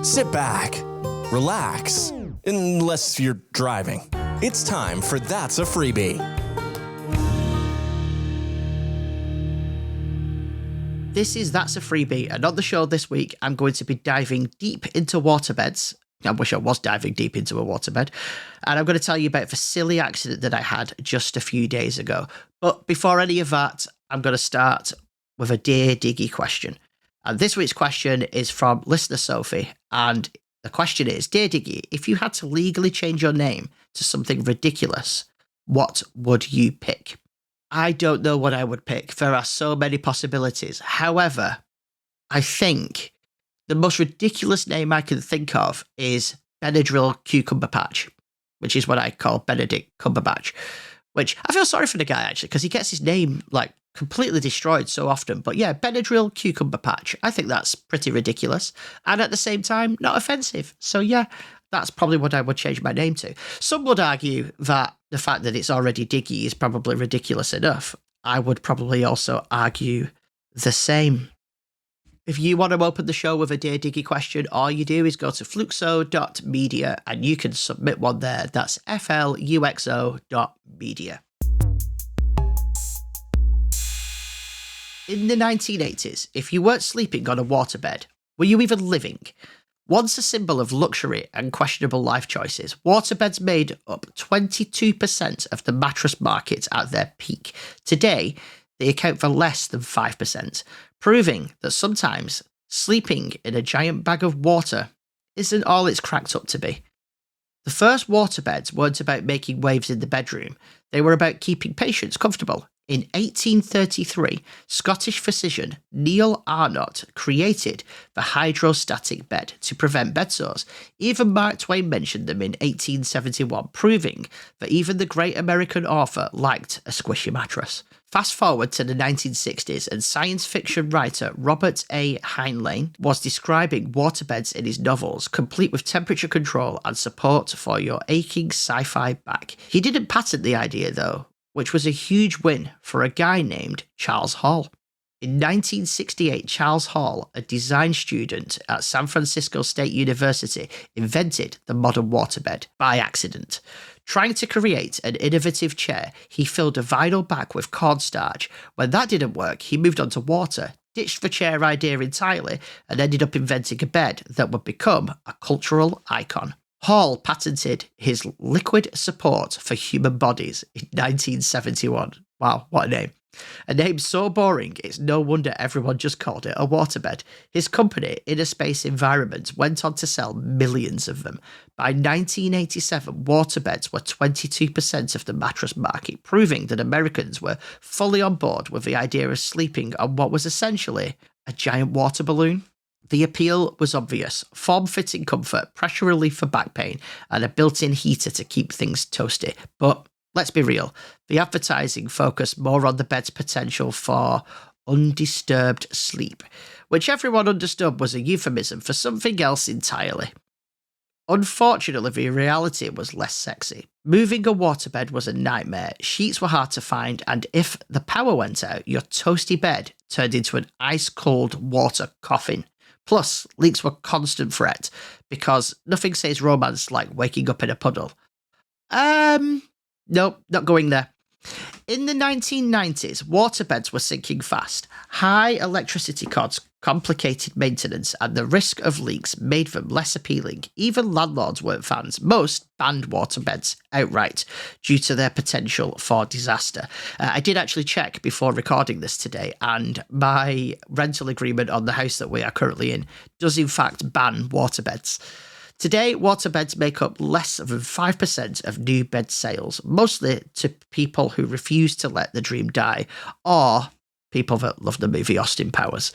Sit back, relax, unless you're driving. It's time for That's a Freebie. This is That's a Freebie, and on the show this week, I'm going to be diving deep into waterbeds. I wish I was diving deep into a waterbed. And I'm going to tell you about the silly accident that I had just a few days ago. But before any of that, I'm going to start with a Dear Diggy question. And this week's question is from listener Sophie. And the question is, Dear Diggy, if you had to legally change your name to something ridiculous, what would you pick? I don't know what I would pick. There are so many possibilities. However, I think the most ridiculous name I can think of is Benadryl Cucumber Patch, which is what I call Benedict Cumberbatch, which I feel sorry for the guy, actually, because he gets his name, completely destroyed so often. But yeah, Benadryl Cucumber Patch. I think that's pretty ridiculous. And at the same time, not offensive. So yeah, that's probably what I would change my name to. Some would argue that the fact that it's already Diggy is probably ridiculous enough. I would probably also argue the same. If you want to open the show with a Dear Diggy question, all you do is go to fluxo.media and you can submit one there. That's FLUXO.media. In the 1980s, if you weren't sleeping on a waterbed, were you even living? Once a symbol of luxury and questionable life choices, waterbeds made up 22% of the mattress market at their peak. Today, they account for less than 5%, proving that sometimes sleeping in a giant bag of water isn't all it's cracked up to be. The first waterbeds weren't about making waves in the bedroom, they were about keeping patients comfortable. In 1833, Scottish physician Neil Arnott created the hydrostatic bed to prevent bed sores. Even Mark Twain mentioned them in 1871, proving that even the great American author liked a squishy mattress. Fast forward to the 1960s, and science fiction writer Robert A. Heinlein was describing waterbeds in his novels, complete with temperature control and support for your aching sci-fi back. He didn't patent the idea, though, which was a huge win for a guy named Charles Hall. In 1968, Charles Hall, a design student at San Francisco State University, invented the modern waterbed by accident. Trying to create an innovative chair, he filled a vinyl back with cornstarch. When that didn't work, he moved on to water, ditched the chair idea entirely, and ended up inventing a bed that would become a cultural icon. Hall patented his liquid support for human bodies in 1971. Wow, what a name. A name so boring, it's no wonder everyone just called it a waterbed. His company, Inner Space Environment, went on to sell millions of them. By 1987, waterbeds were 22% of the mattress market, proving that Americans were fully on board with the idea of sleeping on what was essentially a giant water balloon. The appeal was obvious: form-fitting comfort, pressure relief for back pain, and a built-in heater to keep things toasty. But let's be real, the advertising focused more on the bed's potential for undisturbed sleep, which everyone understood was a euphemism for something else entirely. Unfortunately, the reality was less sexy. Moving a waterbed was a nightmare, sheets were hard to find, and if the power went out, your toasty bed turned into an ice-cold water coffin. Plus, leaks were a constant threat, because nothing says romance like waking up in a puddle. Nope, not going there. In the 1990s, waterbeds were sinking fast. High electricity costs, complicated maintenance, and the risk of leaks made them less appealing. Even landlords weren't fans. Most banned waterbeds outright due to their potential for disaster. I did actually check before recording this today, and my rental agreement on the house that we are currently in does in fact ban waterbeds. Today, waterbeds make up less than 5% of new bed sales, mostly to people who refuse to let the dream die, or people that love the movie Austin Powers.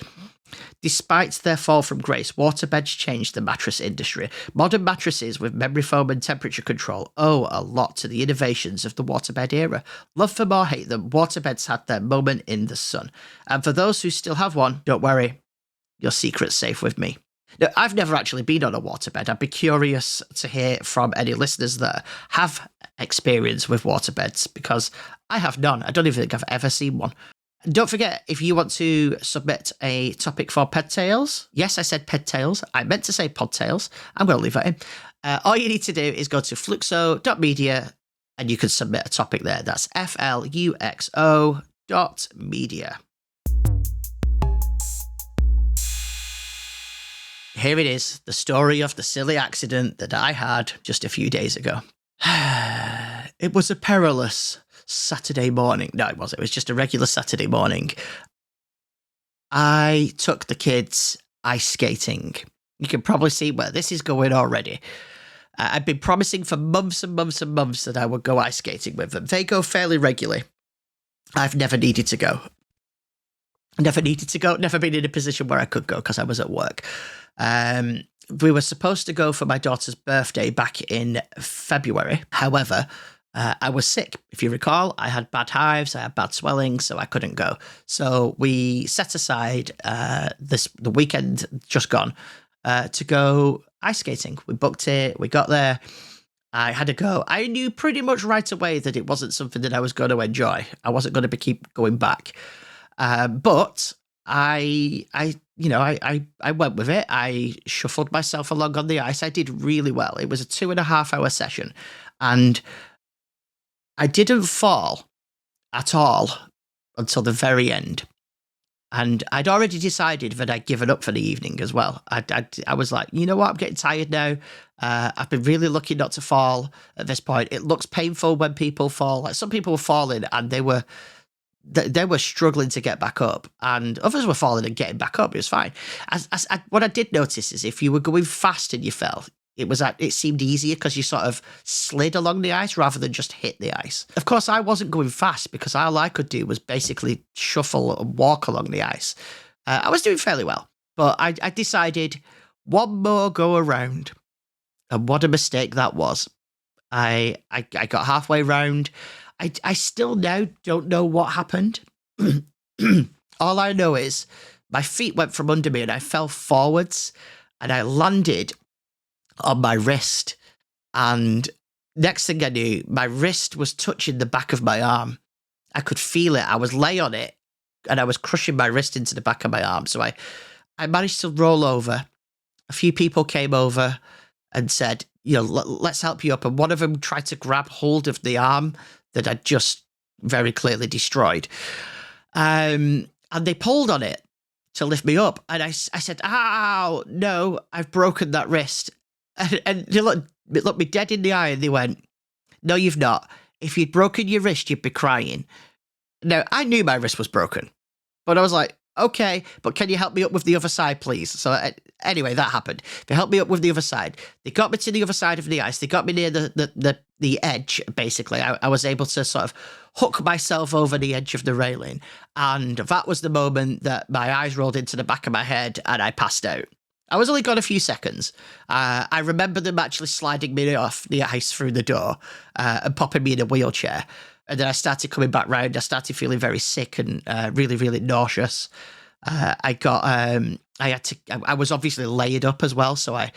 Despite their fall from grace, waterbeds changed the mattress industry. Modern mattresses with memory foam and temperature control owe a lot to the innovations of the waterbed era. Love them or hate them, waterbeds had their moment in the sun. And for those who still have one, don't worry, your secret's safe with me. Now, I've never actually been on a waterbed. I'd be curious to hear from any listeners that have experience with waterbeds, because I have none. I don't even think I've ever seen one. Don't forget, if you want to submit a topic for Ped Tales, yes, I said Ped Tales. I meant to say Pod Tales. I'm going to leave that in. All you need to do is go to fluxo.media and you can submit a topic there. That's FLUXO.media. Here it is, the story of the silly accident that I had just a few days ago. It was a perilous Saturday morning. No, it wasn't. It was just a regular Saturday morning. I took the kids ice skating. You can probably see where this is going already. I've been promising for months and months and months that I would go ice skating with them. They go fairly regularly. I've never needed to go. Never been in a position where I could go because I was at work. We were supposed to go for my daughter's birthday back in February. However, I was sick. If you recall, I had bad hives, I had bad swelling, so I couldn't go. So we set aside the weekend just gone to go ice skating. We booked it, we got there, I had to go. I knew pretty much right away that it wasn't something that I was going to enjoy. I wasn't going to keep going back. But I went with it. I shuffled myself along on the ice. I did really well. It was a 2.5-hour session, and I didn't fall at all until the very end. And I'd already decided that I'd given up for the evening as well. I was like, you know what? I'm getting tired now. I've been really lucky not to fall at this point. It looks painful when people fall. Like some people were falling and they were struggling to get back up, and others were falling and getting back up. It was fine. What I did notice is if you were going fast and you fell, it seemed easier because you sort of slid along the ice rather than just hit the ice. Of course, I wasn't going fast because all I could do was basically shuffle and walk along the ice. I was doing fairly well, but I decided one more go around, and what a mistake that was. I got halfway round. I still now don't know what happened. All I know is my feet went from under me and I fell forwards and I landed on my wrist. And next thing I knew, my wrist was touching the back of my arm. I could feel it. I was lay on it and I was crushing my wrist into the back of my arm. So I managed to roll over. A few people came over and said, let's help you up. And one of them tried to grab hold of the arm that I'd just very clearly destroyed. And they pulled on it to lift me up. And I said, ow, no, I've broken that wrist. And they looked me dead in the eye and they went, no, you've not. If you'd broken your wrist, you'd be crying. Now, I knew my wrist was broken, but I was like, okay, but can you help me up with the other side, please? So anyway, that happened. They helped me up with the other side. They got me to the other side of the ice. They got me near the edge, basically. I was able to sort of hook myself over the edge of the railing. And that was the moment that my eyes rolled into the back of my head and I passed out. I was only gone a few seconds. I remember them actually sliding me off the ice through the door and popping me in a wheelchair. And then I started coming back round. I started feeling very sick and really, really nauseous. I was obviously laid up as well. So I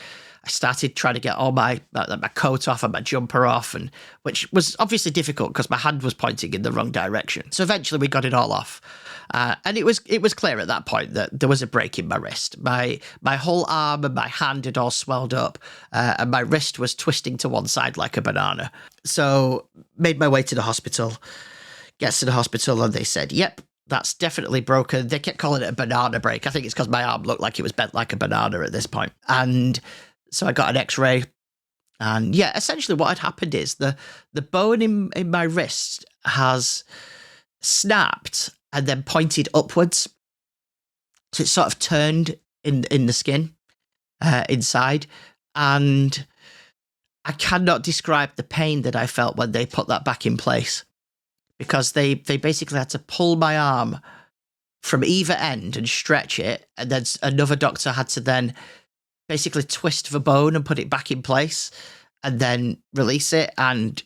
started trying to get all my coat off and my jumper off, and which was obviously difficult because my hand was pointing in the wrong direction. So eventually we got it all off. And it was clear at that point that there was a break in my wrist. My whole arm and my hand had all swelled up, and my wrist was twisting to one side like a banana. So made my way to the hospital. Gets to the hospital and they said, yep, that's definitely broken. They kept calling it a banana break. I think it's because my arm looked like it was bent like a banana at this point. And so I got an X-ray. And yeah, essentially what had happened is the bone in my wrist has snapped and then pointed upwards. So it sort of turned in the skin inside. And I cannot describe the pain that I felt when they put that back in place, because they basically had to pull my arm from either end and stretch it. And then another doctor had to then basically twist the bone and put it back in place and then release it. And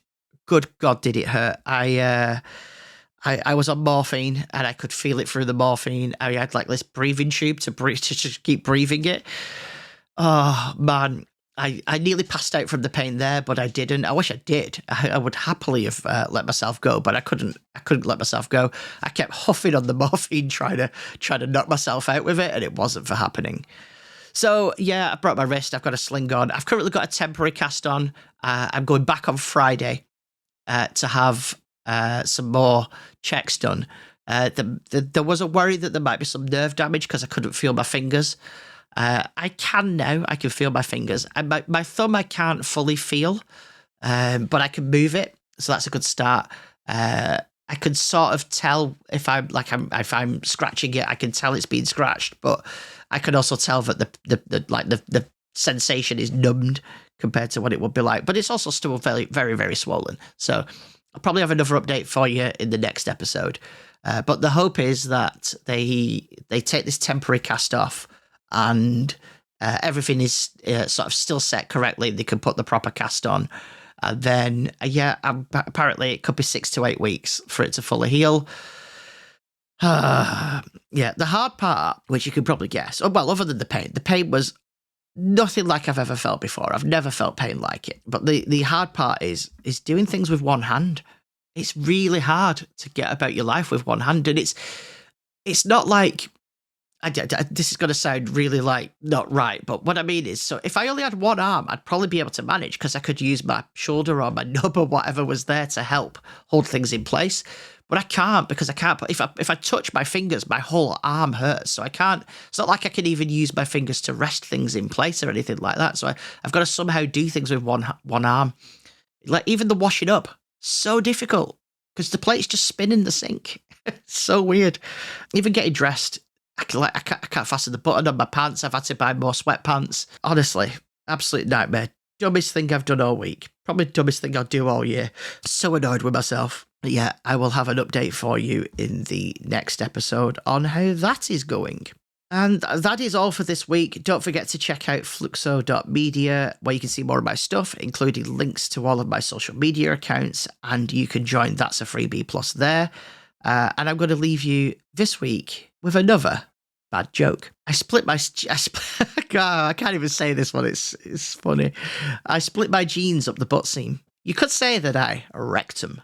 good God, did it hurt. I was on morphine and I could feel it through the morphine. I had like this breathing tube to just keep breathing it. Oh man, I nearly passed out from the pain there, but I didn't. I wish I did. I would happily have let myself go, but I couldn't let myself go. I kept huffing on the morphine, trying to knock myself out with it, and it wasn't for happening. So yeah, I broke my wrist. I've got a sling on. I've currently got a temporary cast on. I'm going back on Friday to have some more checks done. There was a worry that there might be some nerve damage because I couldn't feel my fingers. I can now. I can feel my fingers. And my thumb I can't fully feel, but I can move it. So that's a good start. I can sort of tell if I'm scratching it. I can tell it's being scratched, but I can also tell that the sensation is numbed compared to what it would be like. But it's also still very, very, very swollen. So I'll probably have another update for you in the next episode. But the hope is that they take this temporary cast off and everything is sort of still set correctly. They can put the proper cast on. And then, apparently it could be 6 to 8 weeks for it to fully heal. The hard part, which you could probably guess, other than the pain was nothing like I've ever felt before. I've never felt pain like it. But the hard part is doing things with one hand. It's really hard to get about your life with one hand. And it's not like... this is going to sound really not right, but what I mean is, so if I only had one arm, I'd probably be able to manage because I could use my shoulder or my nub or whatever was there to help hold things in place. But I can't because I can't. If I touch my fingers, my whole arm hurts. So I can't. It's not like I can even use my fingers to rest things in place or anything like that. So I've got to somehow do things with one arm. Like even the washing up, so difficult because the plate's just spinning the sink. It's so weird. Even getting dressed. I can't fasten the button on my pants. I've had to buy more sweatpants. Honestly, absolute nightmare. Dumbest thing I've done all week. Probably dumbest thing I'll do all year. So annoyed with myself. But yeah, I will have an update for you in the next episode on how that is going. And that is all for this week. Don't forget to check out fluxo.media, where you can see more of my stuff, including links to all of my social media accounts. And you can join That's a Freebie Plus there. And I'm going to leave you this week with another bad joke. I can't even say this one. It's funny. I split my jeans up the butt seam. You could say that I wrecked them.